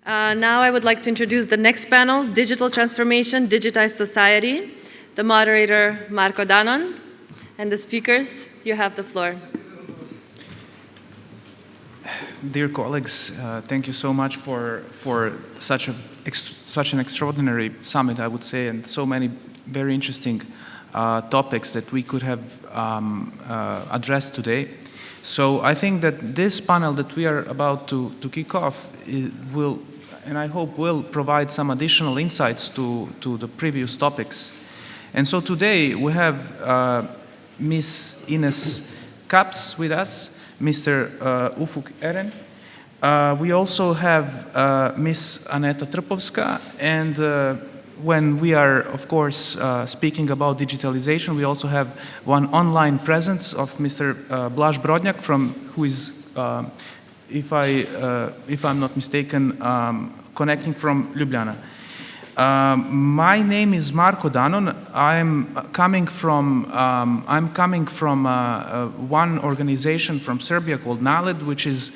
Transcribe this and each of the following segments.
Now I would like to introduce the next panel, Digital Transformation, Digitized Society. The moderator, Marko, Danon, and the speakers, you have the floor. Dear colleagues, thank you so much for such an extraordinary summit, I would say, and so many very interesting topics that we could have addressed today. So I think that this panel that we are about to kick off will, and I hope will, provide some additional insights to the previous topics. And so today we have Miss Ines Kaps with us, Mr. Ufuk Eren. We also have Miss Aneta Trpovska, and when we are, of course, speaking about digitalization, we also have one online presence of Mr. Blaž Brodnjak, who is, if I'm not mistaken, connecting from Ljubljana. My name is Marko Danon. I'm coming from one organization from Serbia called NALED, which is,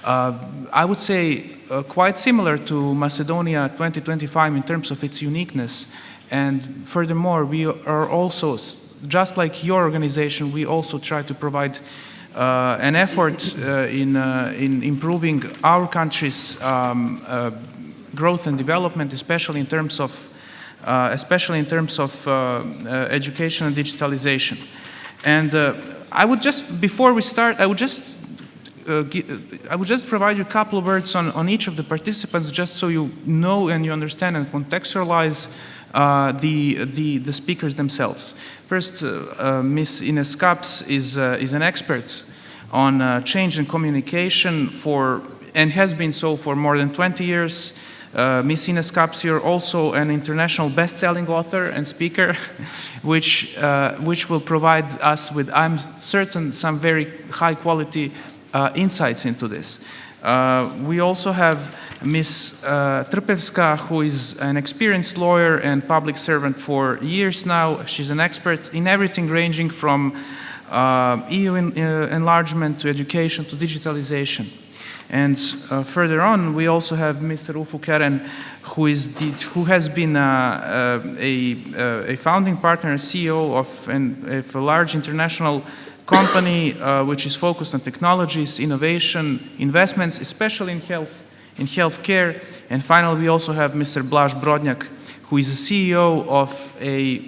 I would say, quite similar to Macedonia 2025 in terms of its uniqueness. And furthermore, we are also, just like your organization, we also try to provide an effort in improving our country's growth and development, especially in terms of education and digitalization. And I would just, before we start, I would just provide you a couple of words on each of the participants, just so you know and you understand and contextualize the speakers themselves. First, Ms. Ines Kaps is an expert on change and communication and has been so for more than 20 years. Ms. Ines Kaps, you're also an international best-selling author and speaker, which will provide us with, I'm certain, some very high-quality insights into this. We also have Ms. Trpovska, who is an experienced lawyer and public servant for years now. She's an expert in everything ranging from EU enlargement to education to digitalization. And further on, we also have Mr. Ufuk Eren, who has been a founding partner and CEO of a large international company which is focused on technologies, innovation, investments, especially in healthcare. And finally, we also have Mr. Blaž Brodnjak, who is the CEO of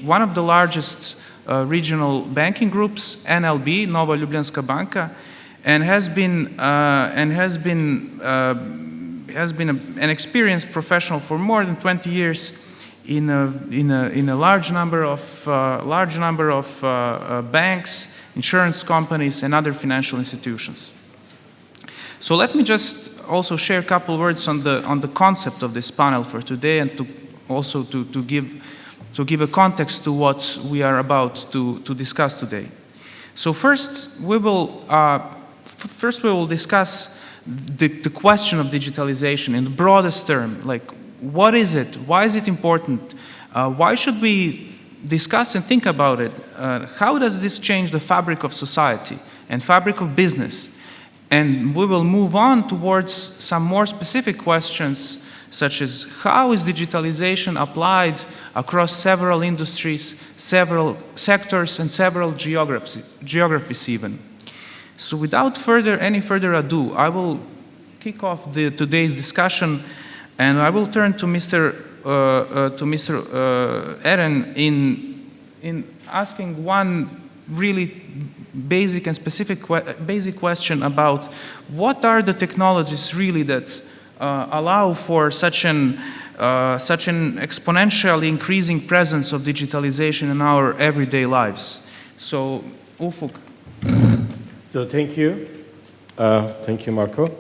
one of the largest regional banking groups, NLB, Nova Ljubljanska Banka, and has been an experienced professional for more than 20 years in a large number of banks, insurance companies, and other financial institutions. So let me just also share a couple of words on the concept of this panel for today, and to give a context to what we are about to discuss today. So first we will discuss the question of digitalization in the broadest term. Like, what is it? Why is it important? Why should we discuss and think about it? How does this change the fabric of society and fabric of business? And we will move on towards some more specific questions, such as how is digitalization applied across several industries, several sectors, and several geographies even. So without any further ado, I will kick off today's discussion, and I will turn to Mr. Eren in asking one really basic and specific basic question about what are the technologies really that allow for such an exponentially increasing presence of digitalization in our everyday lives. So, Ufuk. So thank you. Thank you, Marko.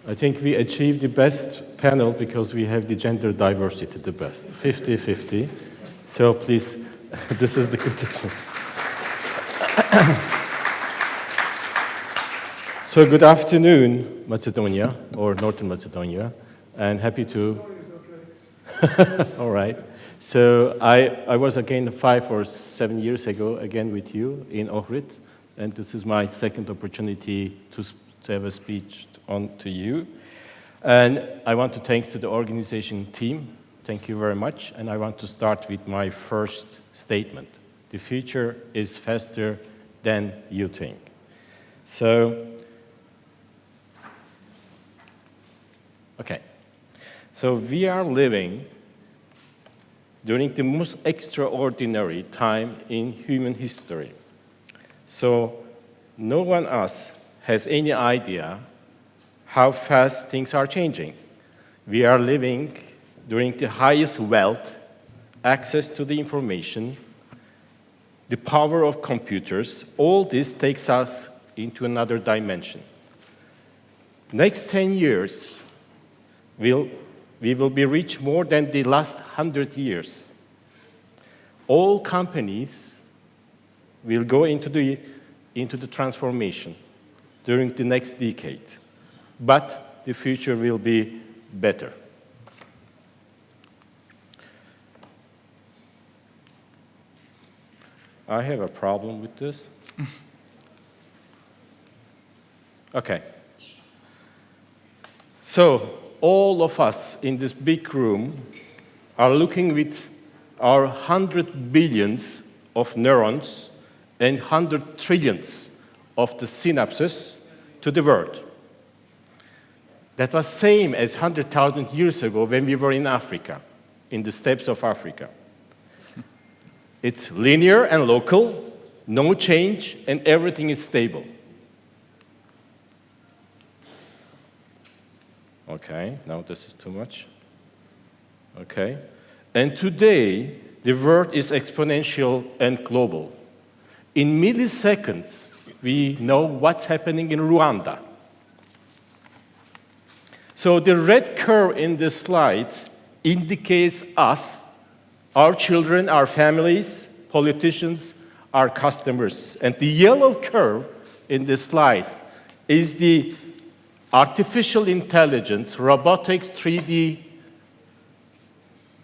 I think we achieved the best panel because we have the gender diversity the best, 50-50. So please, this is the condition. So good afternoon, Macedonia, or Northern Macedonia, and happy to... All right. So I was again 5 or 7 years ago, again with you in Ohrid, and this is my second opportunity to have a speech on to you. And I want to thank to the organization team. Thank you very much. And I want to start with my first statement. The future is faster than you think. So, okay. So we are living during the most extraordinary time in human history. So no one else has any idea how fast things are changing. We are living during the highest wealth, access to the information, the power of computers. All this takes us into another dimension. Next 10 years, we will be rich more than the last 100 years. All companies will go into the transformation during the next decade, but the future will be better. I have a problem with this. Okay. So, all of us in this big room are looking with our 100 billions of neurons and 100 trillions of the synapses to the world. That was same as 100,000 years ago when we were in Africa, in the steppes of Africa. It's linear and local, no change, and everything is stable. Okay, now this is too much. Okay. And today, the world is exponential and global. In milliseconds, we know what's happening in Rwanda. So the red curve in this slide indicates us, our children, our families, politicians, our customers. And the yellow curve in this slide is the artificial intelligence, robotics, 3D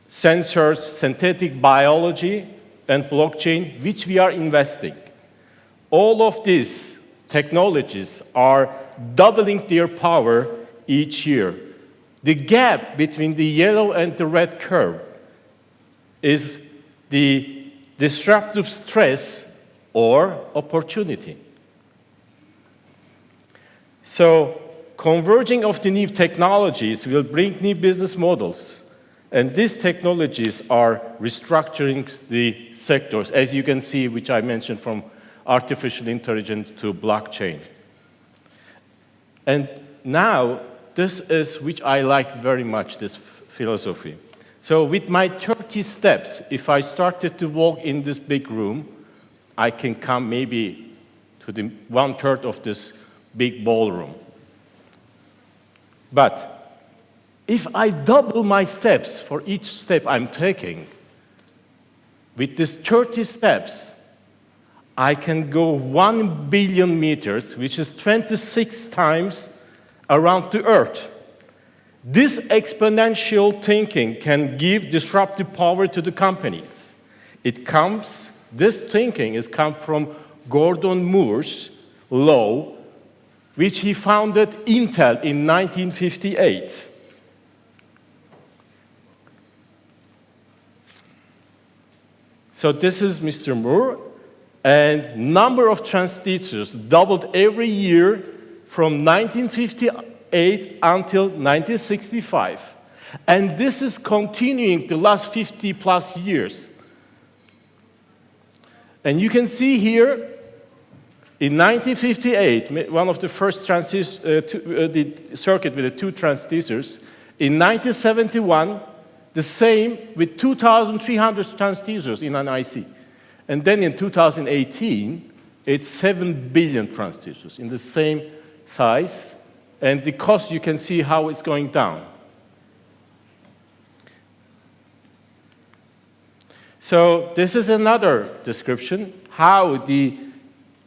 sensors, synthetic biology, and blockchain, which we are investing. All of these technologies are doubling their power each year. The gap between the yellow and the red curve is the disruptive stress or opportunity. So, converging of the new technologies will bring new business models, and these technologies are restructuring the sectors, as you can see, which I mentioned, from artificial intelligence to blockchain. And now, this is which I like very much, this philosophy. So with my 30 steps, if I started to walk in this big room, I can come maybe to the 1/3 of this big ballroom. But if I double my steps for each step I'm taking, with these 30 steps, I can go 1 billion meters, which is 26 times around the Earth. This exponential thinking can give disruptive power to the companies. This thinking has come from Gordon Moore's law, which he founded Intel in 1958. So this is Mr. Moore, and number of transistors doubled every year from 1958 until 1965. And this is continuing the last 50 plus years. And you can see here, in 1958, one of the first the circuit with the 2 transistors. In 1971, the same with 2,300 transistors in an IC. And then in 2018, it's 7 billion transistors in the same size. And the cost, you can see how it's going down. So this is another description, how the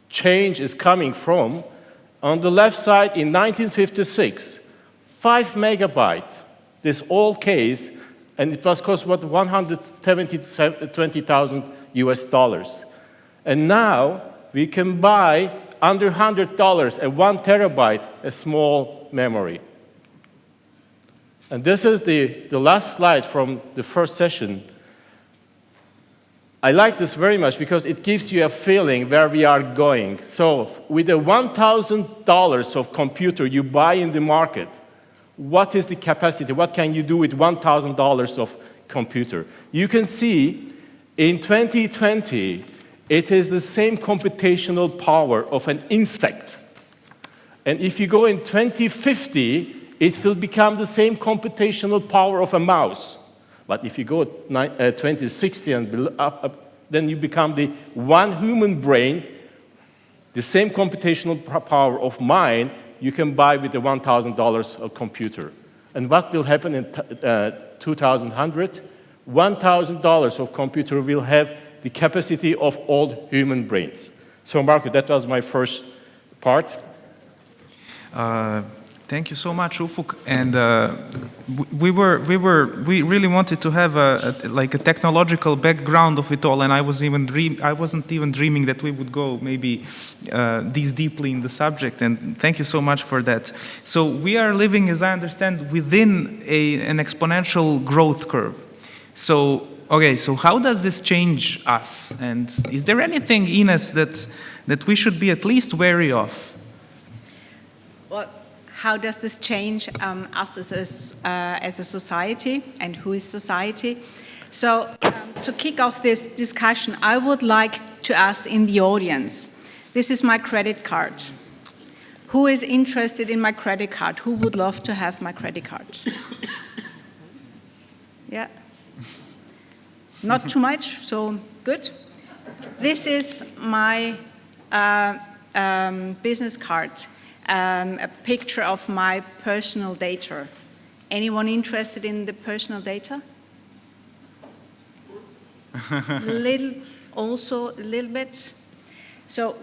change is coming from. On the left side, in 1956, 5 megabyte, this old case, and it was cost what, $120,000 US. And now we can buy under $100 a 1 terabyte, a small memory. And this is the last slide from the first session. I like this very much because it gives you a feeling where we are going. So with the $1,000 of computer you buy in the market, what is the capacity? What can you do with $1,000 of computer? You can see in 2020, it is the same computational power of an insect. And if you go in 2050, it will become the same computational power of a mouse. But if you go 2060 and up, then you become the one human brain, the same computational power of mine, you can buy with the $1,000 of computer. And what will happen in 2100? $1,000 of computer will have the capacity of all human brains. So Marko, that was my first part. Thank you so much, Ufuk. And we really wanted to have a technological background of it all, and I wasn't even dreaming that we would go maybe this deeply in the subject. And thank you so much for that. So we are living, as I understand, within an exponential growth curve. So okay, so how does this change us? And is there anything, Ines, that we should be at least wary of? Well, how does this change us as a society, and who is society? So to kick off this discussion, I would like to ask in the audience, this is my credit card. Who is interested in my credit card? Who would love to have my credit card? Yeah. Not too much, so good. This is my business card. A picture of my personal data. Anyone interested in the personal data? Also a little bit. So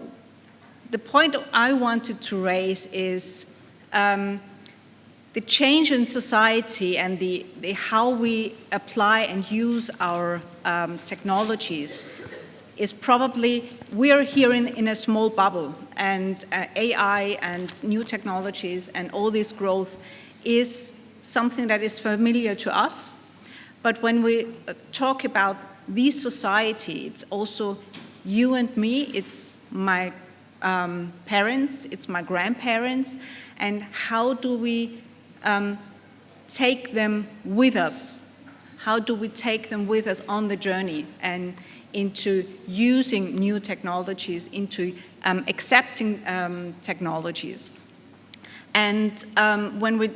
the point I wanted to raise is the change in society and the how we apply and use our technologies is probably, we are here in a small bubble, and AI and new technologies and all this growth is something that is familiar to us. But when we talk about this society, it's also you and me, it's my parents, it's my grandparents, and how do we take them with us? How do we take them with us on the journey and into using new technologies, into accepting technologies? And when we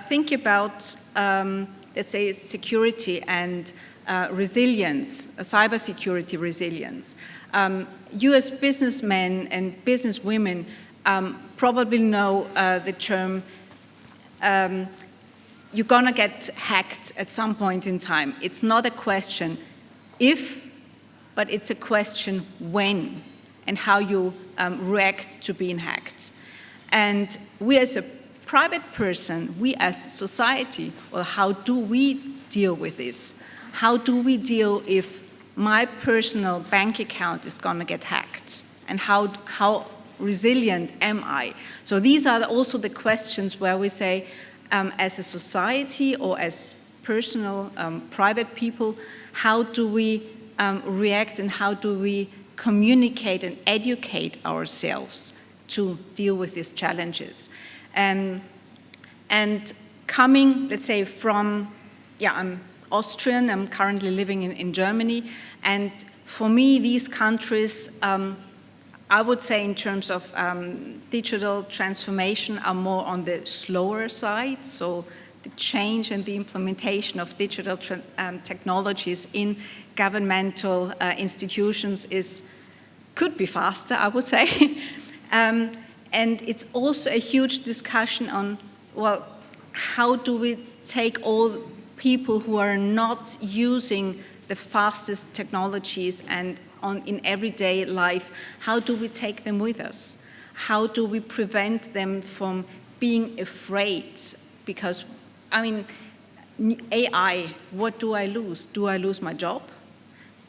think about, let's say, security and resilience, cybersecurity resilience, you as businessmen and businesswomen probably know the term, you're gonna get hacked at some point in time. It's not a question if, but it's a question when and how you react to being hacked. And we as a private person, we as society, well, how do we deal with this? How do we deal if my personal bank account is gonna get hacked? And how resilient am I? So these are also the questions where we say, as a society or as personal, private people, how do we react and how do we communicate and educate ourselves to deal with these challenges? And coming, let's say, from, I'm Austrian, I'm currently living in Germany, and for me, these countries, I would say in terms of digital transformation are more on the slower side, so the change and the implementation of digital technologies in governmental institutions could be faster, I would say. And it's also a huge discussion on, well, how do we take all people who are not using the fastest technologies and in everyday life, how do we take them with us? How do we prevent them from being afraid? Because, I mean, AI, what do I lose? Do I lose my job?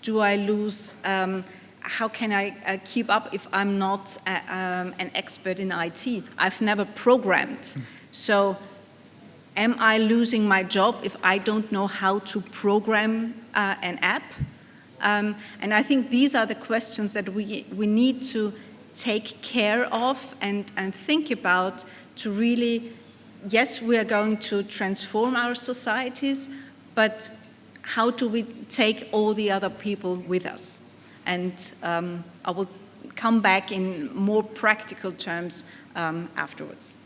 Do I lose, how can I keep up if I'm not an expert in IT? I've never programmed. So am I losing my job if I don't know how to program an app? And I think these are the questions that we need to take care of and think about to really, yes, we are going to transform our societies, but how do we take all the other people with us? And I will come back in more practical terms afterwards.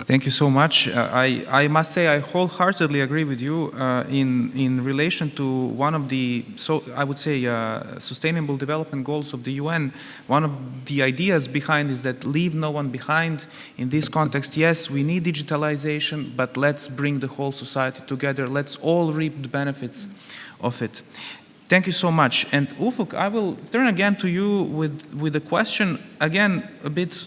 Thank you so much. I must say I wholeheartedly agree with you in relation to one of the, I would say, Sustainable Development Goals of the UN. One of the ideas behind is that leave no one behind. In this context, yes, we need digitalization, but let's bring the whole society together. Let's all reap the benefits of it. Thank you so much. And Ufuk, I will turn again to you with a question, again, a bit,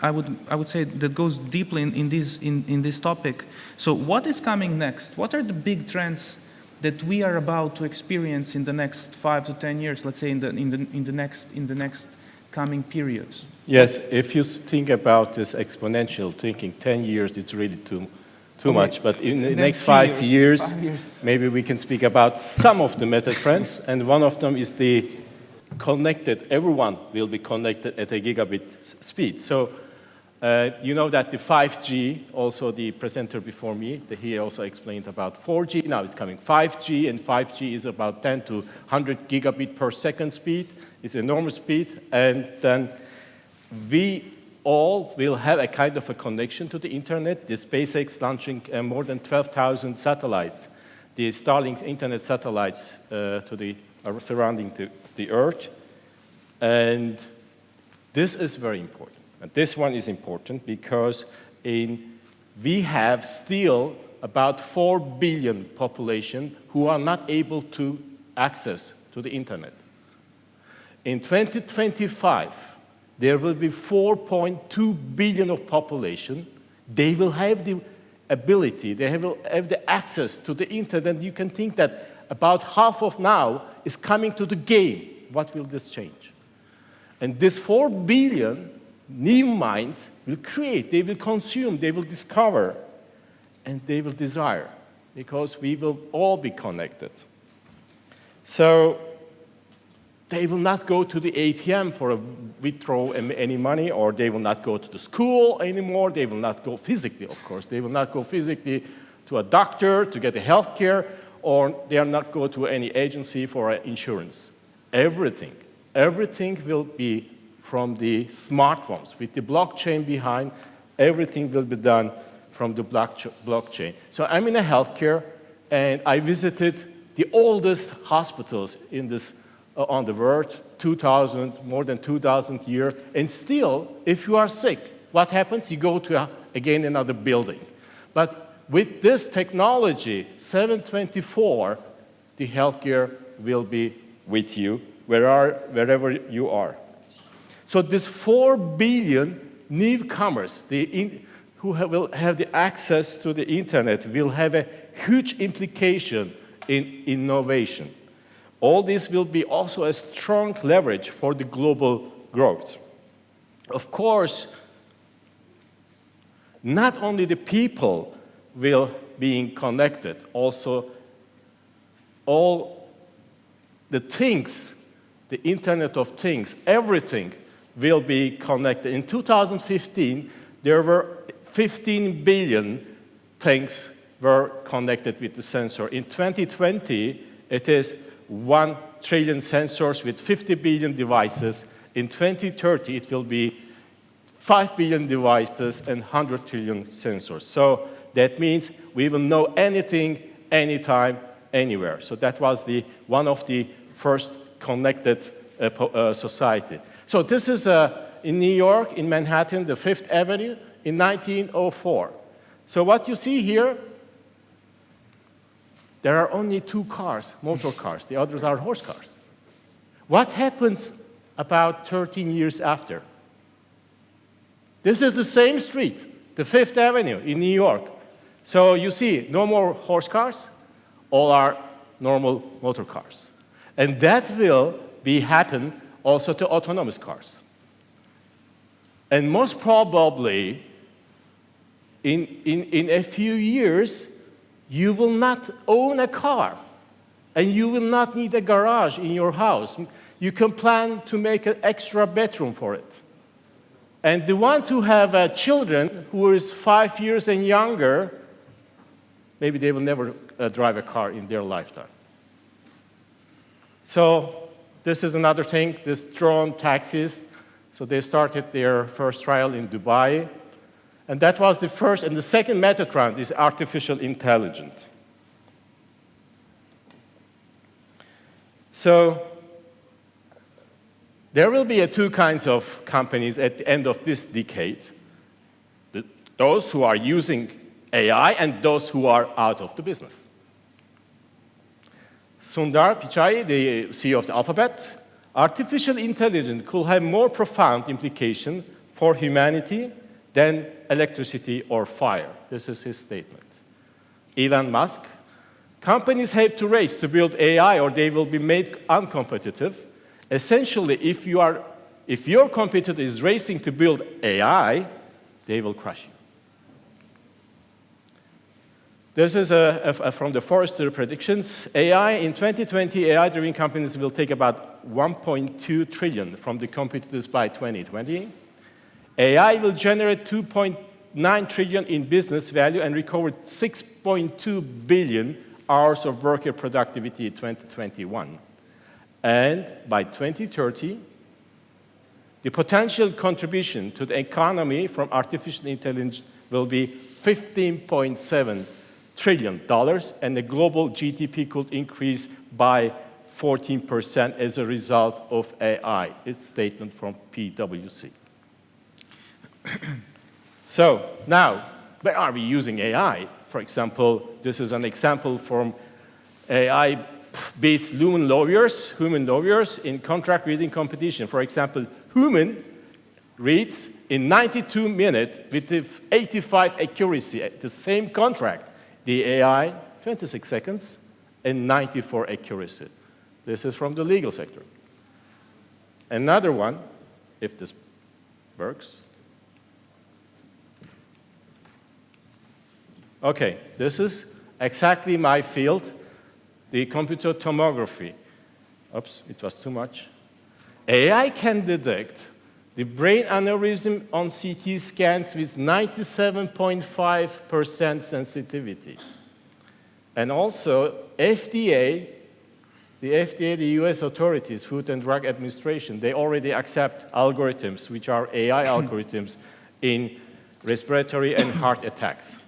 I would say that goes deeply in this topic. So what is coming next? What are the big trends that we are about to experience in the next 5 to 10 years, let's say in the next coming period? Yes, if you think about this exponential thinking, 10 years, it's really too much, but in the next 5 years, maybe we can speak about some of the meta trends, and one of them is the connected, everyone will be connected at a gigabit speed. So you know that the 5G, also the presenter before me, he also explained about 4G, now it's coming 5G, and 5G is about 10 to 100 gigabit per second speed. It's enormous speed, and then we all will have a kind of a connection to the internet. The SpaceX launching more than 12,000 satellites, the Starlink internet satellites surrounding the Earth. And this is very important. And this one is important because we have still about 4 billion population who are not able to access to the internet. In 2025, there will be 4.2 billion of population. They will have the ability, they will have the access to the internet. You can think that about half of now is coming to the game. What will this change? And this 4 billion new minds will create, they will consume, they will discover, and they will desire, because we will all be connected. So they will not go to the ATM for a withdraw any money, or they will not go to the school anymore. They will not go physically, of course. They will not go physically to a doctor to get the health care, or they will not go to any agency for insurance. Everything will be from the smartphones. With the blockchain behind, everything will be done from the blockchain. So I'm in a healthcare, and I visited the oldest hospitals in this on the world, more than 2,000 years, and still, if you are sick, what happens? You go to, again, another building. But with this technology, 724, the healthcare will be with you wherever you are. So this 4 billion newcomers who will have the access to the internet will have a huge implication in innovation. All this will be also a strong leverage for the global growth. Of course, not only the people will be connected, also all the things, the Internet of Things, everything will be connected. In 2015, there were 15 billion things were connected with the sensor. In 2020, it is 1 trillion sensors with 50 billion devices. In 2030, it will be 5 billion devices and 100 trillion sensors. So that means we will know anything, anytime, anywhere. So that was one of the first connected society. So this is in New York, in Manhattan, the 5th Avenue in 1904. So what you see here, there are only 2 cars, motor cars. The others are horse cars. What happens about 13 years after? This is the same street, the 5th Avenue in New York. So you see, no more horse cars, all are normal motor cars. And that will happen also to autonomous cars. And most probably, in a few years, you will not own a car, and you will not need a garage in your house. You can plan to make an extra bedroom for it. And the ones who have children who is 5 years and younger, maybe they will never drive a car in their lifetime. So this is another thing, this drone taxis. So they started their first trial in Dubai. And that was the first. And the second metatrend is artificial intelligence. So there will be two kinds of companies at the end of this decade. Those who are using AI and those who are out of the business. Sundar Pichai, the CEO of the Alphabet, artificial intelligence could have more profound implication for humanity than electricity or fire. This is his statement. Elon Musk, companies have to race to build AI or they will be made uncompetitive. Essentially, if your competitor is racing to build AI, they will crush you. This is from the Forrester predictions. AI, in 2020, AI-driven companies will take about 1.2 trillion from the competitors by 2020. AI will generate 2.9 trillion in business value and recover 6.2 billion hours of worker productivity in 2021. And by 2030, the potential contribution to the economy from artificial intelligence will be $15.7 trillion, and the global GDP could increase by 14% as a result of AI. It's a statement from PwC. So now, where are we using AI? For example, this is an example from AI beats human lawyers in contract reading competition. For example, human reads in 92 minutes with 85 accuracy the same contract. The AI, 26 seconds, and 94 accuracy. This is from the legal sector. Another one, if this works. Okay, this is exactly my field, the computer tomography. Oops, it was too much. AI can detect the brain aneurysm on CT scans with 97.5% sensitivity. And also, the US authorities, Food and Drug Administration, they already accept algorithms, which are AI algorithms, in respiratory and heart attacks.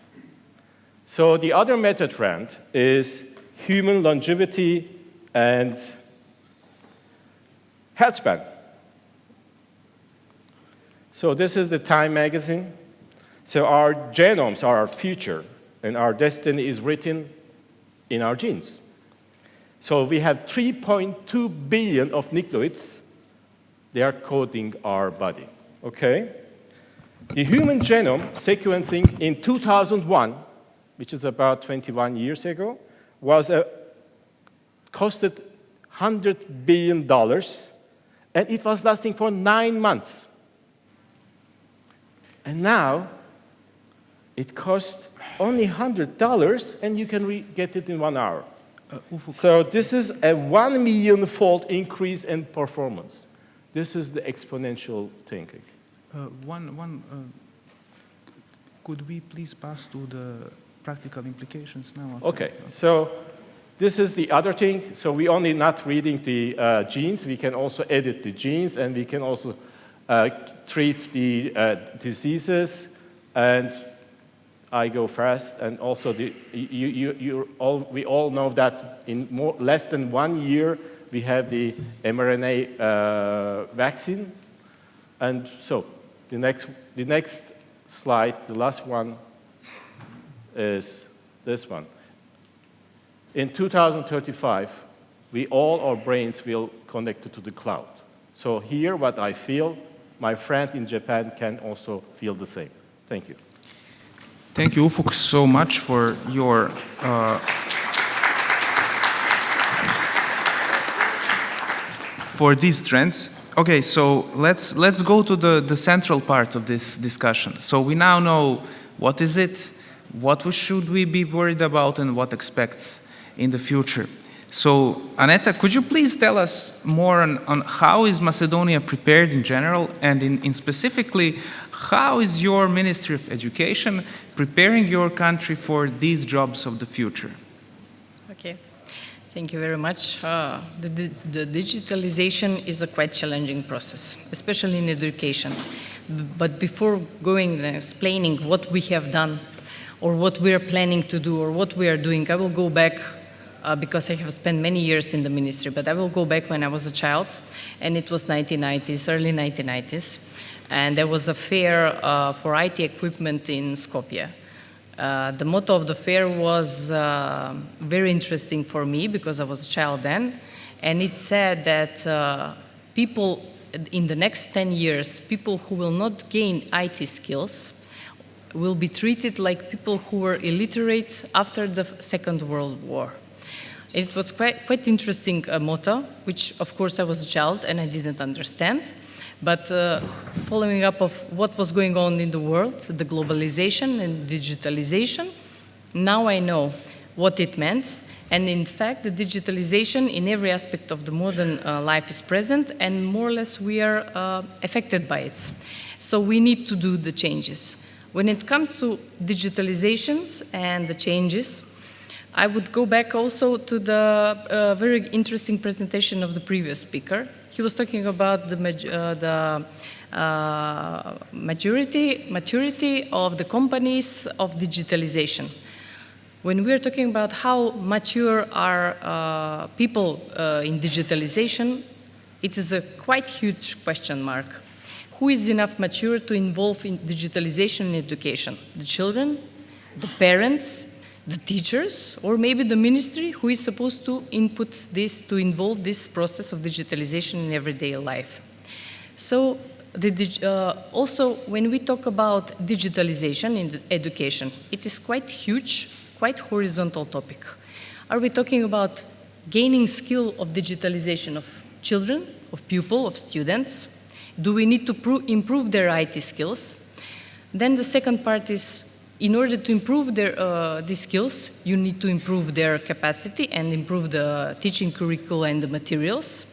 So the other meta trend is human longevity and health span. So this is the Time magazine. So our genomes are our future, and our destiny is written in our genes. So we have 3.2 billion of nucleotides. They are coding our body, okay? The human genome sequencing in 2001, which is about 21 years ago, costed $100 billion, and it was lasting for 9 months. And now, it costs only $100, and you can get it in 1 hour. So this is a 1 million-fold increase in performance. This is the exponential thinking. Could we please pass to the practical implications now? Okay, so this is the other thing. So we only not reading the genes, we can also edit the genes, and we can also treat the diseases, and I go fast, and also we all know that in less than 1 year we have the mRNA vaccine, and so the next slide, the last one, is this one. In 2035, all our brains will connect to the cloud. So here, what I feel, my friend in Japan can also feel the same. Thank you. Thank you, Ufuk, so much for your for these trends. Okay, so let's go to the central part of this discussion. So we now know What is it? What should we be worried about, and what expects in the future? So, Aneta, could you please tell us more on how is Macedonia prepared in general, and in specifically, how is your Ministry of Education preparing your country for these jobs of the future? Okay, thank you very much. The digitalization is a quite challenging process, especially in education. But before going and explaining what we have done, or what we are planning to do, or what we are doing, I will go back because I have spent many years in the ministry, but I will go back when I was a child, and it was 1990s, early 1990s, and there was a fair for IT equipment in Skopje. The motto of the fair was very interesting for me because I was a child then, and it said that people in the next 10 years, people who will not gain IT skills will be treated like people who were illiterate after the Second World War. It was quite interesting motto, which of course I was a child and I didn't understand. But following up of what was going on in the world, the globalization and digitalization, now I know what it meant. And in fact, the digitalization in every aspect of the modern life is present, and more or less we are affected by it. So we need to do the changes. When it comes to digitalizations and the changes, I would go back also to the very interesting presentation of the previous speaker. He was talking about the maturity of the companies of digitalization. When we are talking about how mature are people in digitalization, it is a quite huge question mark. Who is enough mature to involve in digitalization in education? The children, the parents, the teachers, or maybe the ministry who is supposed to input this, to involve this process of digitalization in everyday life. So also when we talk about digitalization in education, it is quite huge, quite horizontal topic. Are we talking about gaining skill of digitalization of children, of pupils, of students? Do we need to improve their IT skills? Then the second part is, in order to improve these skills, you need to improve their capacity and improve the teaching curricula and the materials.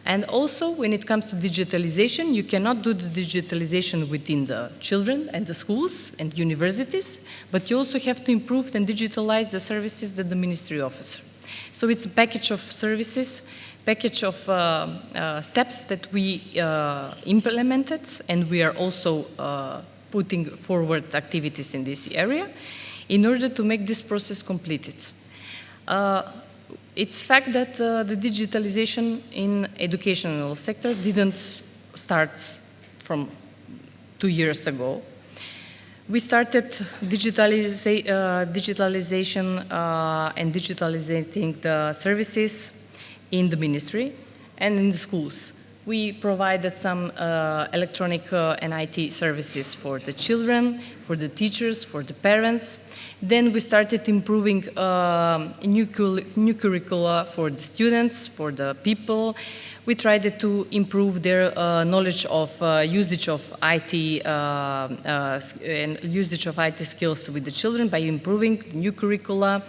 And also, when it comes to digitalization, you cannot do the digitalization within the children and the schools and universities, but you also have to improve and digitalize the services that the ministry offers. So it's a package of services, package of steps that we implemented, and we are also putting forward activities in this area in order to make this process completed. It's fact that the digitalization in educational sector didn't start from 2 years ago. We started digitalization and digitalizing the services in the ministry and in the schools. We provided some electronic and IT services for the children, for the teachers, for the parents. Then we started improving new curricula for the students, for the people. We tried to improve their knowledge of usage of IT and usage of IT skills with the children by improving new curricula.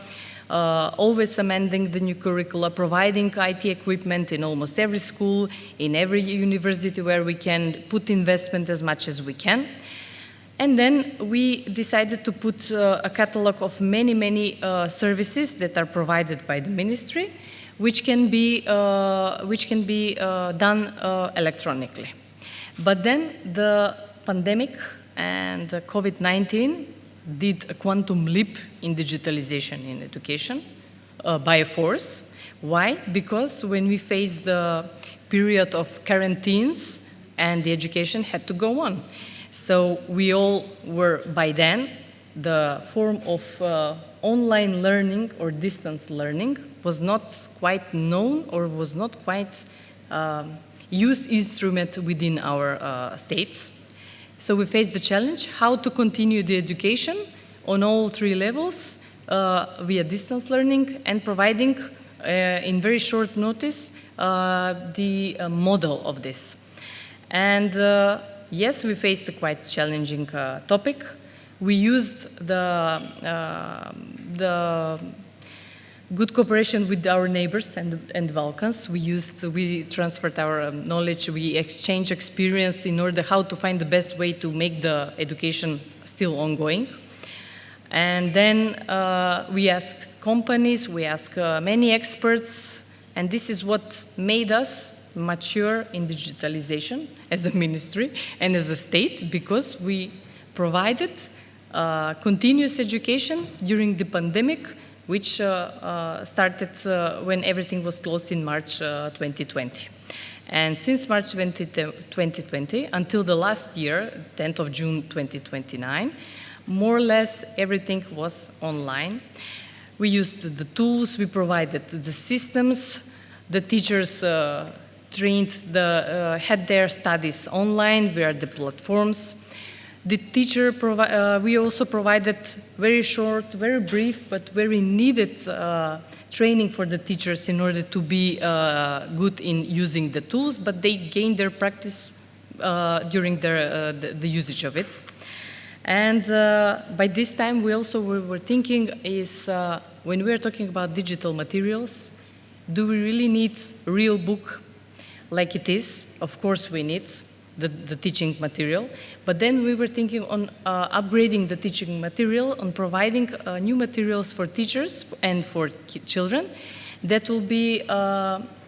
Always amending the new curricula, providing IT equipment in almost every school, in every university where we can put investment as much as we can. And then we decided to put a catalog of many services that are provided by the ministry, which can be done electronically. But then the pandemic and the COVID-19 did a quantum leap in digitalization in education by force. Why? Because when we faced the period of quarantines and the education had to go on. So we all were, by then, the form of online learning or distance learning was not quite known or was not quite used instrument within our state. So we faced the challenge how to continue the education on all 3 levels via distance learning and providing in very short notice the model of this. And yes, we faced a quite challenging topic. We used the good cooperation with our neighbors and Balkans. We transferred our knowledge, we exchanged experience in order how to find the best way to make the education still ongoing. And then we asked companies, we asked many experts, and this is what made us mature in digitalization as a ministry and as a state, because we provided continuous education during the pandemic, which started when everything was closed in March 2020. And since March 2020 until the last year, 10th of June 2029, more or less everything was online. We used the tools, we provided the systems, the teachers had their studies online via the platforms. The teacher, we also provided very short, very brief, but very needed training for the teachers in order to be good in using the tools, but they gained their practice during the usage of it. And by this time, we were thinking is, when we are talking about digital materials, do we really need a real book like it is? Of course we need the teaching material, but then we were thinking on upgrading the teaching material, on providing new materials for teachers and for children that will be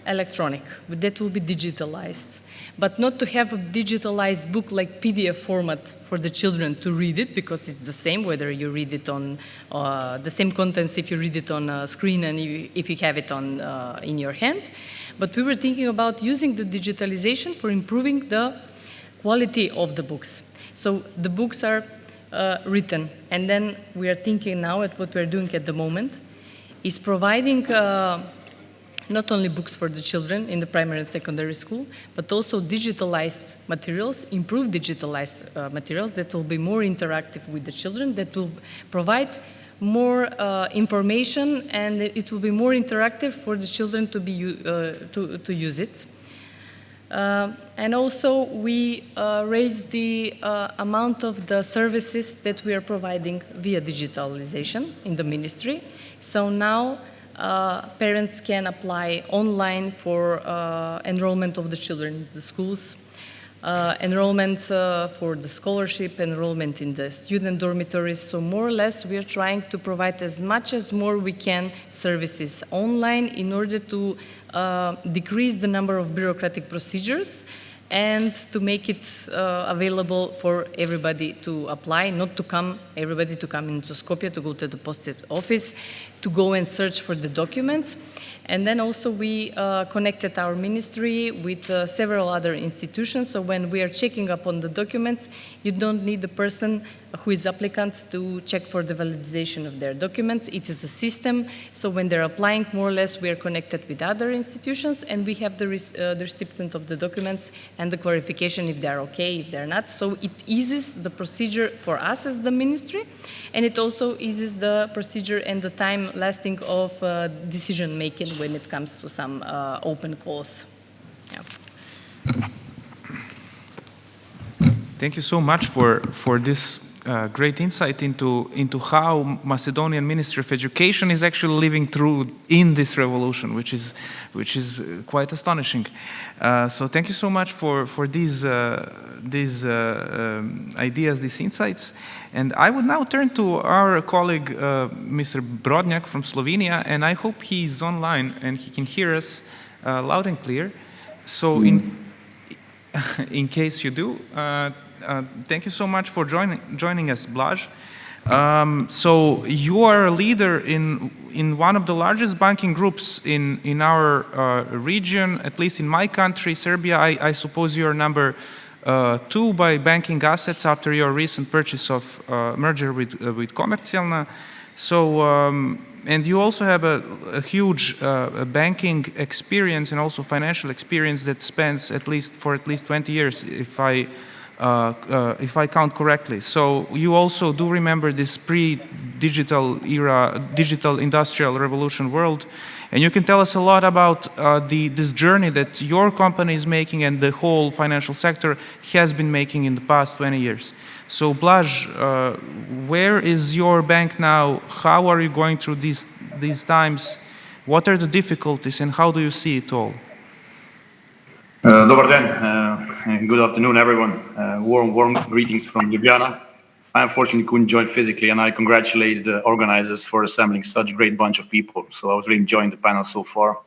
electronic, that will be digitalized. But not to have a digitalized book like PDF format for the children to read it, because it's the same whether you read it on the same contents if you read it on a screen and if you have it on in your hands. But we were thinking about using the digitalization for improving the quality of the books. So the books are written, and then we are thinking now at what we're doing at the moment is providing not only books for the children in the primary and secondary school, but also digitalized materials, improved digitalized materials that will be more interactive with the children, that will provide more information, and it will be more interactive for the children to use it. And also we raised the amount of the services that we are providing via digitalization in the ministry. So now parents can apply online for enrollment of the children in the schools, enrollment for the scholarship, enrollment in the student dormitories. So more or less we are trying to provide as much as more we can services online in order to decrease the number of bureaucratic procedures and to make it available for everybody to apply, not to come, everybody to come into Skopje, to go to the post office, to go and search for the documents. And then also we connected our ministry with several other institutions. So when we are checking up on the documents, you don't need the person who is applicant to check for the validation of their documents. It is a system. So when they're applying, more or less, we are connected with other institutions, and we have the recipient of the documents and the clarification if they're okay, if they're not. So it eases the procedure for us as the ministry, and it also eases the procedure and the time lasting of decision making when it comes to some open calls. Yeah. Thank you so much for this great insight into how Macedonian Ministry of Education is actually living through in this revolution, which is quite astonishing. So thank you so much for these ideas, these insights. And I would now turn to our colleague, Mr. Brodnjak from Slovenia, and I hope he's online and he can hear us loud and clear. So in case you do, thank you so much for joining us, Blaž. So you are a leader in one of the largest banking groups in our region, at least in my country, Serbia. I suppose you are number 2 by banking assets after your recent purchase of merger with Komercijalna. So, and you also have a huge banking experience and also financial experience that spans at least 20 years, if I count correctly. So you also do remember this digital era, digital industrial revolution world. And you can tell us a lot about this journey that your company is making and the whole financial sector has been making in the past 20 years. So Blaž, where is your bank now? How are you going through these times? What are the difficulties and how do you see it all? Dobar den, and good afternoon, everyone. Warm greetings from Ljubljana. I unfortunately couldn't join physically, and I congratulate the organizers for assembling such a great bunch of people. So I was really enjoying the panel so far.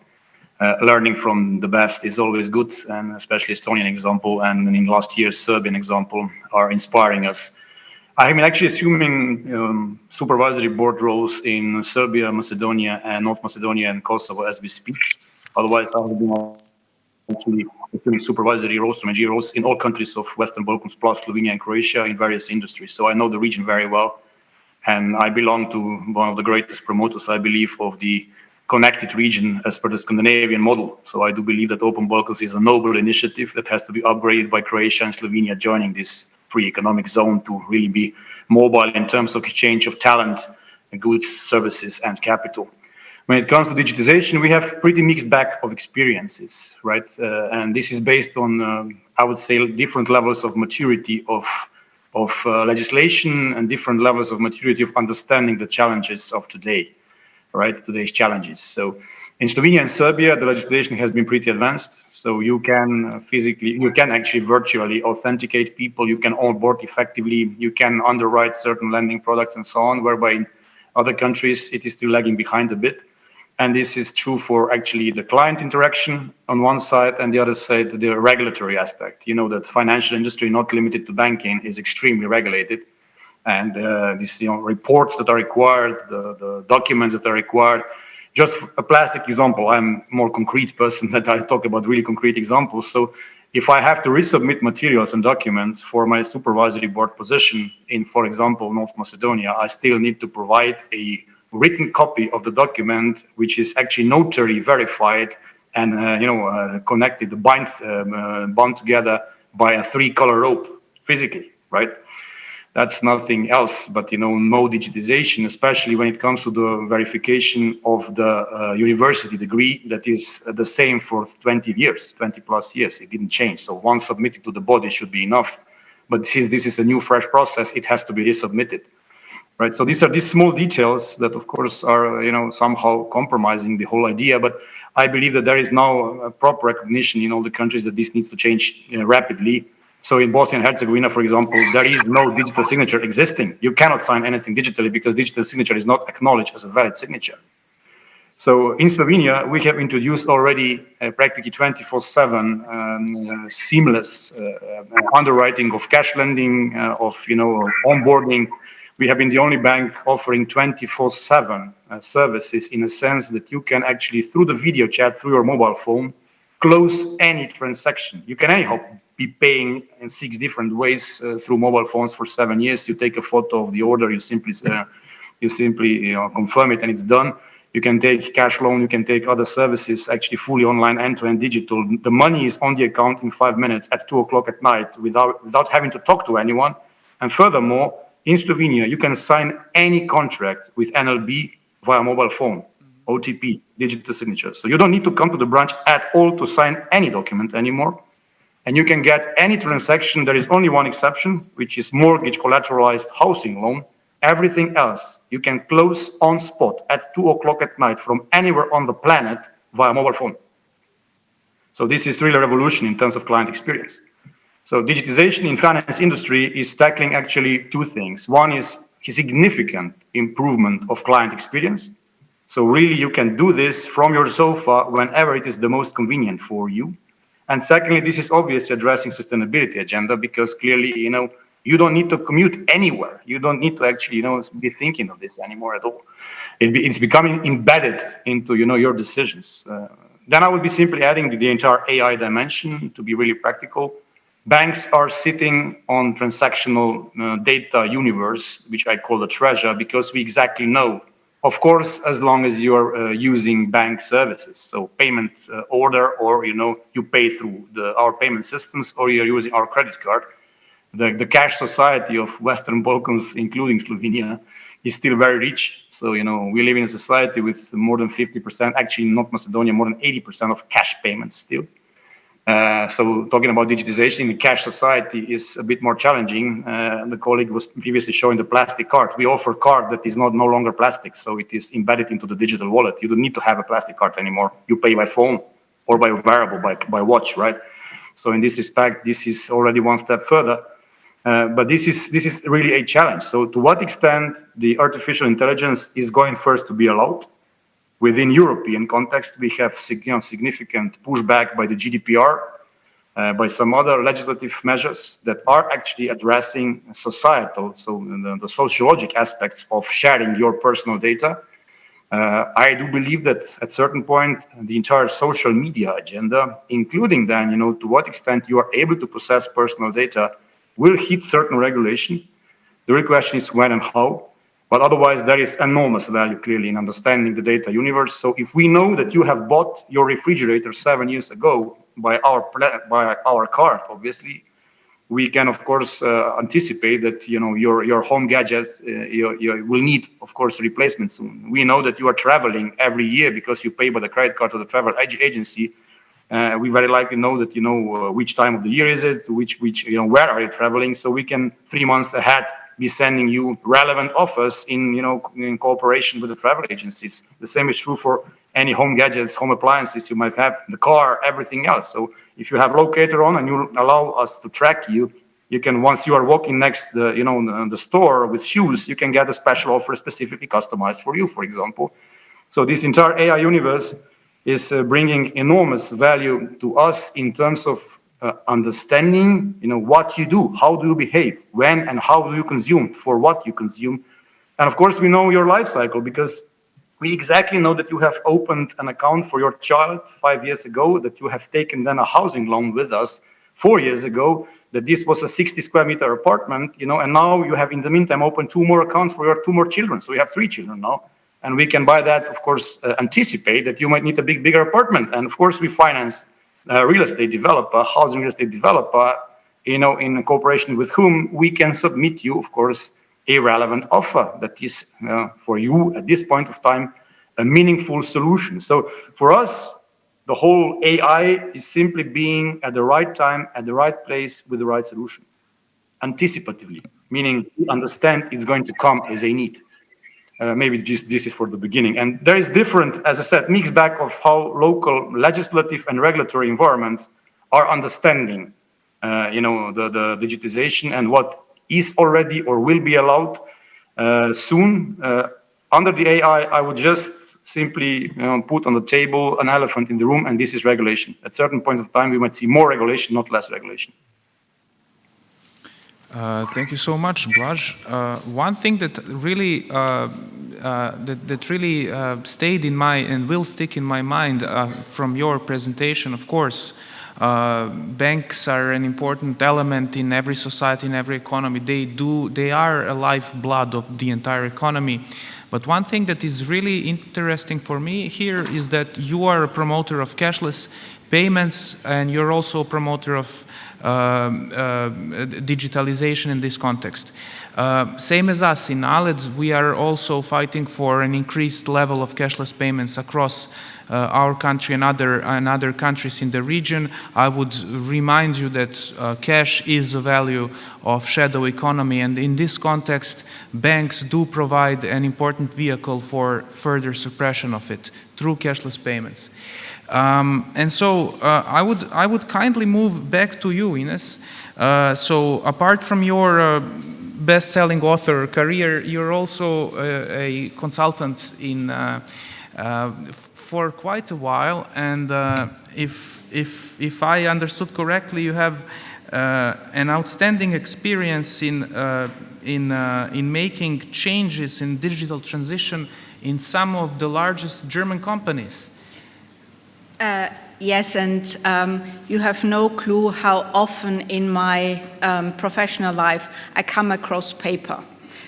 Learning from the best is always good, and especially Estonian example, and in last year's Serbian example are inspiring us. I'm actually assuming supervisory board roles in Serbia, Macedonia, and North Macedonia and Kosovo as we speak. Otherwise, I have been actually supervisory roles, managerial roles in all countries of Western Balkans plus Slovenia and Croatia in various industries. So I know the region very well. And I belong to one of the greatest promoters, I believe, of the connected region as per the Scandinavian model. So I do believe that Open Balkans is a noble initiative that has to be upgraded by Croatia and Slovenia joining this free economic zone to really be mobile in terms of exchange of talent, goods, services, and capital. When it comes to digitization, we have pretty mixed bag of experiences, right? And this is based on, I would say, different levels of maturity of legislation and different levels of maturity of understanding the challenges of today, right? Today's challenges. So in Slovenia and Serbia, the legislation has been pretty advanced. So you can actually virtually authenticate people, you can onboard effectively, you can underwrite certain lending products and so on, whereby in other countries it is still lagging behind a bit. And this is true for actually the client interaction on one side, and the other side, the regulatory aspect. You know that financial industry, not limited to banking, is extremely regulated. And these reports that are required, the documents that are required. Just a plastic example, I'm a more concrete person that I talk about really concrete examples. So if I have to resubmit materials and documents for my supervisory board position in, for example, North Macedonia, I still need to provide a written copy of the document, which is actually notary verified and connected, bound together by a 3-color rope physically, right? That's nothing else but no digitization, especially when it comes to the verification of the university degree that is the same for 20 plus years. It didn't change. So once submitted to the body should be enough. But since this is a new fresh process, it has to be resubmitted. Right, so these are these small details that, of course, are somehow compromising the whole idea. But I believe that there is now a proper recognition in all the countries that this needs to change rapidly. So in Bosnia and Herzegovina, for example, there is no digital signature existing. You cannot sign anything digitally because digital signature is not acknowledged as a valid signature. So in Slovenia, we have introduced already practically 24/7 seamless underwriting of cash lending, of onboarding. We have been the only bank offering 24/7 services in a sense that you can actually, through the video chat, through your mobile phone, close any transaction. You can anyhow be paying in 6 different ways through mobile phones for 7 years. You take a photo of the order, you simply confirm it, and it's done. You can take cash loan, you can take other services, actually fully online, end-to-end digital. The money is on the account in 5 minutes at 2 o'clock at night without having to talk to anyone. And furthermore, in Slovenia, you can sign any contract with NLB via mobile phone, OTP, digital signature. So you don't need to come to the branch at all to sign any document anymore. And you can get any transaction. There is only one exception, which is mortgage collateralized housing loan. Everything else you can close on spot at 2 o'clock at night from anywhere on the planet via mobile phone. So this is really a revolution in terms of client experience. So digitization in finance industry is tackling actually 2 things. One is a significant improvement of client experience. So really you can do this from your sofa whenever it is the most convenient for you. And secondly, this is obviously addressing sustainability agenda because clearly, you don't need to commute anywhere. You don't need to actually, be thinking of this anymore at all. It's becoming embedded into, your decisions. Then I would be simply adding the entire AI dimension to be really practical. Banks are sitting on transactional data universe, which I call the treasure, because we exactly know, of course, as long as you're using bank services, so payment order, or you pay through our payment systems, or you're using our credit card. The cash society of Western Balkans, including Slovenia, is still very rich. So, we live in a society with more than 50%, actually in North Macedonia, more than 80% of cash payments still. So talking about digitization in a cash society is a bit more challenging. The colleague was previously showing the plastic card. We offer a card that is no longer plastic, so it is embedded into the digital wallet. You don't need to have a plastic card anymore. You pay by phone or by wearable, by watch, right? So in this respect, this is already one step further. But this is really a challenge. So to what extent the artificial intelligence is going first to be allowed? Within European context, we have significant pushback by the GDPR, by some other legislative measures that are actually addressing societal, so the sociologic aspects of sharing your personal data. I do believe that at certain point, the entire social media agenda, including then, to what extent you are able to process personal data, will hit certain regulation. The real question is when and how. But otherwise, there is enormous value clearly in understanding the data universe. So if we know that you have bought your refrigerator 7 years ago by our card, obviously, we can of course anticipate that your home gadget you will need, of course, replacement soon. We know that you are traveling every year because you pay by the credit card to the travel agency. We very likely know that which time of the year is it, where are you traveling, so we can 3 months ahead be sending you relevant offers in cooperation with the travel agencies. The same is true for any home gadgets, home appliances you might have, the car, everything else. So if you have locator on and you allow us to track you, you can, once you are walking next the store with shoes, you can get a special offer specifically customized for you, for example. So this entire AI universe is bringing enormous value to us in terms of understanding, what you do, how do you behave, when and how do you consume, for what you consume. And of course, we know your life cycle because we exactly know that you have opened an account for your child 5 years ago, that you have taken then a housing loan with us 4 years ago, that this was a 60 square meter apartment, and now you have in the meantime opened 2 more accounts for your 2 more children. So you have 3 children now. And we can by that, of course, anticipate that you might need a bigger apartment. And of course, we finance a real estate developer, housing real estate developer, in cooperation with whom we can submit you, of course, a relevant offer that is for you at this point of time a meaningful solution. So for us, the whole AI is simply being at the right time, at the right place with the right solution, anticipatively, meaning we understand it's going to come as a need. Maybe just this is for the beginning. And there is different, as I said, mixed bag of how local legislative and regulatory environments are understanding, the digitization and what is already or will be allowed soon. Under the AI, I would just simply put on the table an elephant in the room, and this is regulation. At certain point of time, we might see more regulation, not less regulation. Thank you so much, Blaž. One thing that really stayed in my and will stick in my mind from your presentation, of course, banks are an important element in every society, in every economy. They are a lifeblood of the entire economy. But one thing that is really interesting for me here is that you are a promoter of cashless payments, and you're also a promoter of digitalization in this context. Same as us in NALED, we are also fighting for an increased level of cashless payments across our country and other countries in the region. I would remind you that cash is a value of shadow economy, and in this context, banks do provide an important vehicle for further suppression of it through cashless payments. And so I would kindly move back to you, Ines. So apart from your best-selling author career, you're also a consultant for quite a while. And if I understood correctly, you have an outstanding experience in making changes in digital transition in some of the largest German companies. Yes, and you have no clue how often in my professional life I come across paper.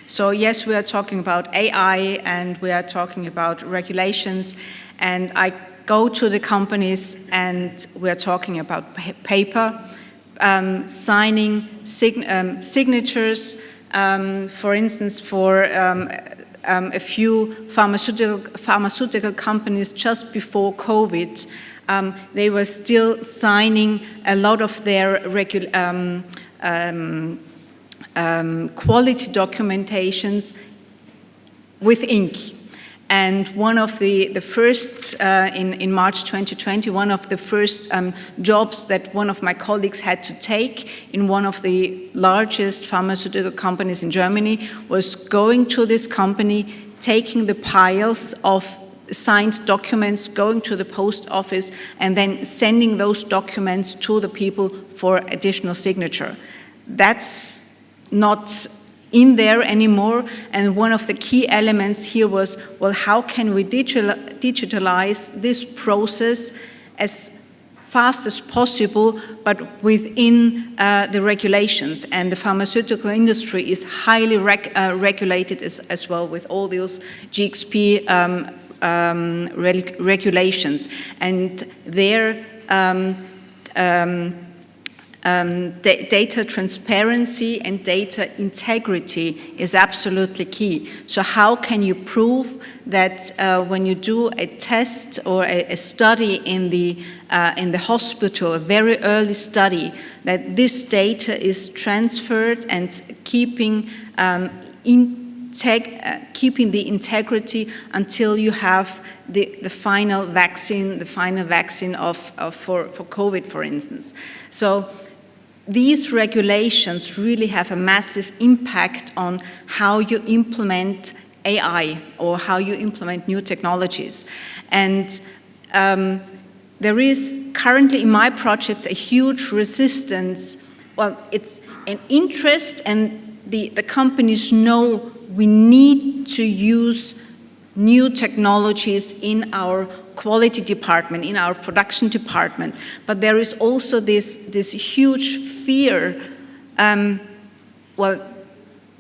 So yes, we are talking about AI and we are talking about regulations, and I go to the companies and we are talking about paper, signing signatures, for instance, for a few pharmaceutical companies just before COVID, they were still signing a lot of their quality documentations with ink. And one of the first, in March 2020, one of the first jobs that one of my colleagues had to take in one of the largest pharmaceutical companies in Germany was going to this company, taking the piles of signed documents, going to the post office, and then sending those documents to the people for additional signature. That's not in there anymore, and one of the key elements here was, well, how can we digitalize this process as fast as possible, but within the regulations? And the pharmaceutical industry is highly regulated as well, with all those GXP regulations. And their data transparency and data integrity is absolutely key. So how can you prove that when you do a test or a study in the hospital, a very early study, that this data is transferred and keeping the integrity until you have the final vaccine, for COVID, for instance. So these regulations really have a massive impact on how you implement AI or how you implement new technologies. And there is currently in my projects a huge resistance. Well, it's an interest, and the companies know we need to use new technologies in our quality department, in our production department. But there is also this huge fear, well,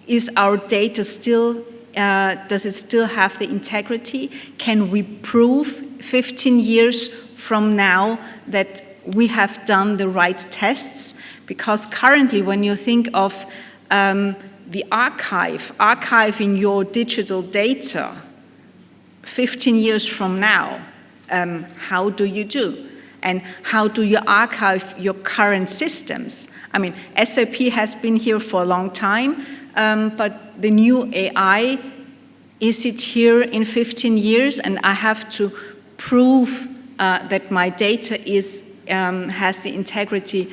is our data still, does it still have the integrity? Can we prove 15 years from now that we have done the right tests? Because currently when you think of the archiving your digital data 15 years from now, how do you do? And how do you archive your current systems? I mean, SAP has been here for a long time, but the new AI, is it here in 15 years? And I have to prove that my data has the integrity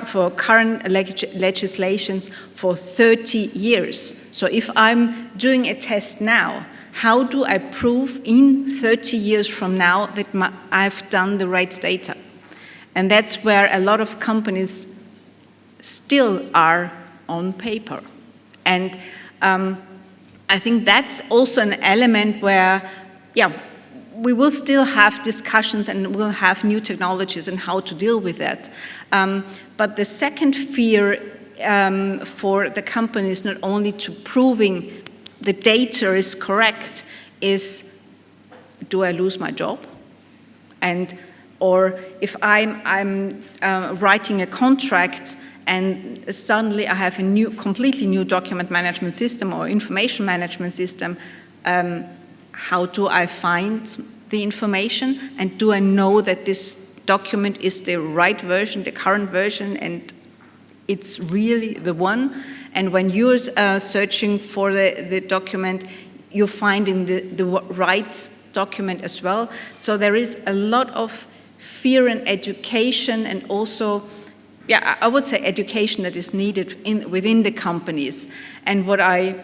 for current legislations for 30 years. So if I'm doing a test now, how do I prove in 30 years from now that I've done the right data? And that's where a lot of companies still are on paper. And I think that's also an element where, yeah, we will still have discussions and we'll have new technologies and how to deal with that. But the second fear for the companies, not only to proving the data is correct, is, do I lose my job? Or if I'm writing a contract and suddenly I have a completely new document management system or information management system, how do I find the information? And do I know that this document is the right version, the current version, and it's really the one? And when you're searching for the document, you find in the right document as well. So there is a lot of fear and education, and also, yeah, I would say education that is needed within the companies. And what I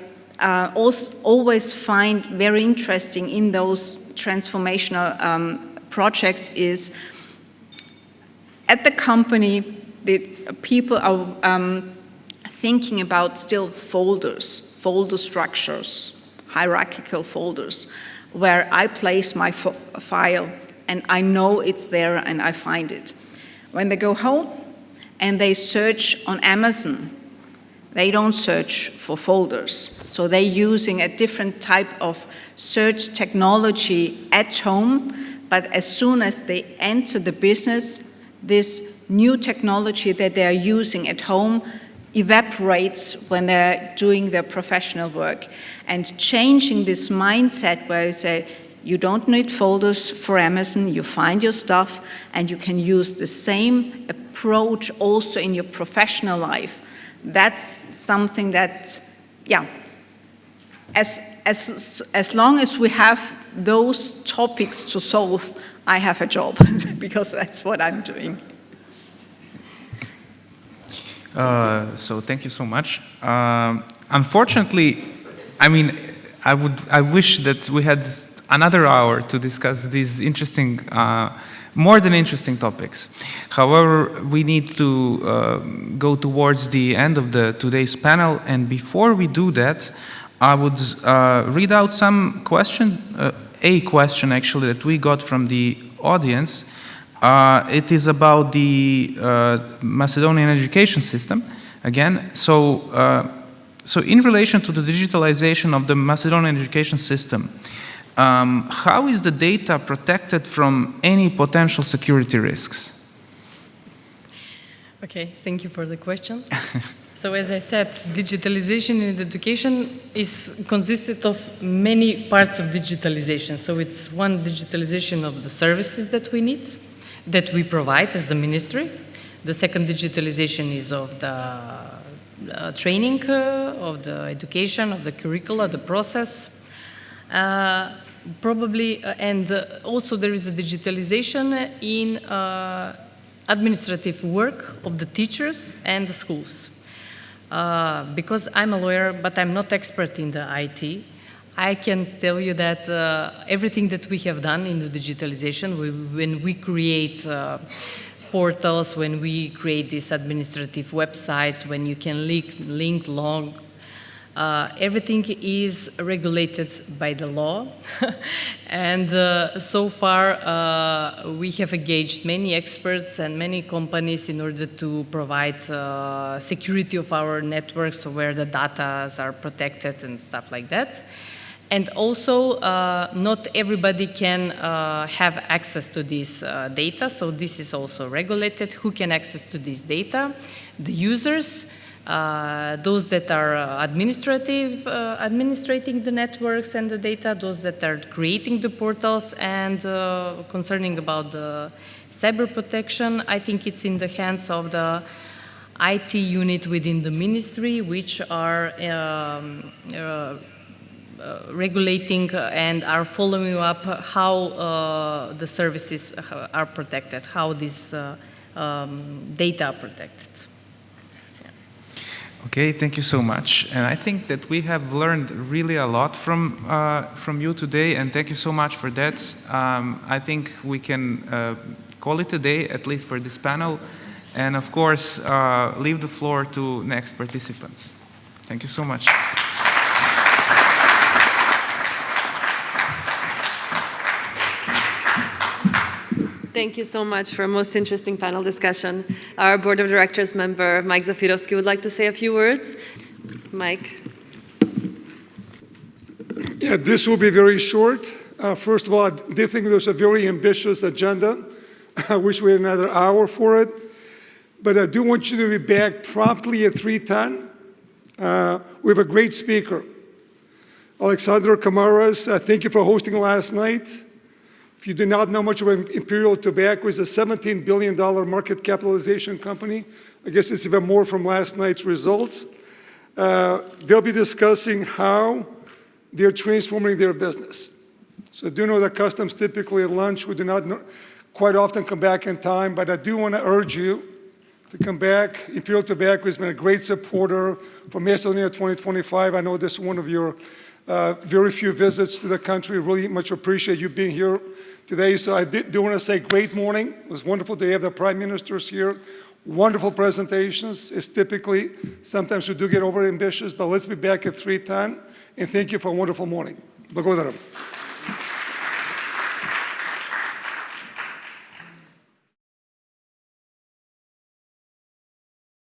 always find very interesting in those transformational projects is, at the company, the people are thinking about still folder structures, hierarchical folders, where I place my file and I know it's there and I find it. When they go home and they search on Amazon, they don't search for folders. So they're using a different type of search technology at home, but as soon as they enter the business, this new technology that they are using at home, evaporates when they're doing their professional work. And changing this mindset where you say, you don't need folders for Amazon, you find your stuff, and you can use the same approach also in your professional life. That's something that, yeah, as long as we have those topics to solve, I have a job, because that's what I'm doing. So thank you so much. Unfortunately, I mean, I wish that we had another hour to discuss these interesting, more than interesting topics. However, we need to go towards the end of today's panel, and before we do that, I would read out some question, a question actually that we got from the audience. It is about the Macedonian education system again. So in relation to the digitalization of the Macedonian education system, how is the data protected from any potential security risks? Okay, thank you for the question. So as I said, digitalization in education is consisted of many parts of digitalization. So it's one, digitalization of the services that we need, that we provide as the ministry. The second digitalization is of the training, of the education, of the curricula, the process. And also there is a digitalization in administrative work of the teachers and the schools. Because I'm a lawyer, but I'm not expert in the IT, I can tell you that everything that we have done in the digitalization, when we create portals, when we create these administrative websites, when you can link log, everything is regulated by the law. And so far, we have engaged many experts and many companies in order to provide security of our networks, where the data are protected and stuff like that. And also, not everybody can have access to this data, so this is also regulated. Who can access to this data? The users, those that are administrating the networks and the data, those that are creating the portals, and concerning about the cyber protection, I think it's in the hands of the IT unit within the ministry, which are regulating and are following up how the services are protected, how these data are protected. Okay, thank you so much. And I think that we have learned really a lot from you today, and thank you so much for that. I think we can call it a day, at least for this panel, and of course, leave the floor to next participants. Thank you so much. Thank you so much for a most interesting panel discussion. Our Board of Directors member, Mike Zafirovsky, would like to say a few words. Mike. Yeah, this will be very short. First of all, I did think there's a very ambitious agenda. I wish we had another hour for it. But I do want you to be back promptly at 3:10. We have a great speaker. Alexander Kamaras, thank you for hosting last night. If you do not know much about Imperial Tobacco, it's a $17 billion market capitalization company. I guess it's even more from last night's results. They'll be discussing how they're transforming their business. So I do know that customs typically at lunch, we do not quite often come back in time, but I do want to urge you to come back. Imperial Tobacco has been a great supporter for Macedonia 2025. I know this is one of your very few visits to the country. Really much appreciate you being here today. So I do want to say great morning. It was wonderful to have the prime ministers here. Wonderful presentations. It's typically, sometimes we do get over ambitious, but let's be back at 3:10. And thank you for a wonderful morning. Благодарам.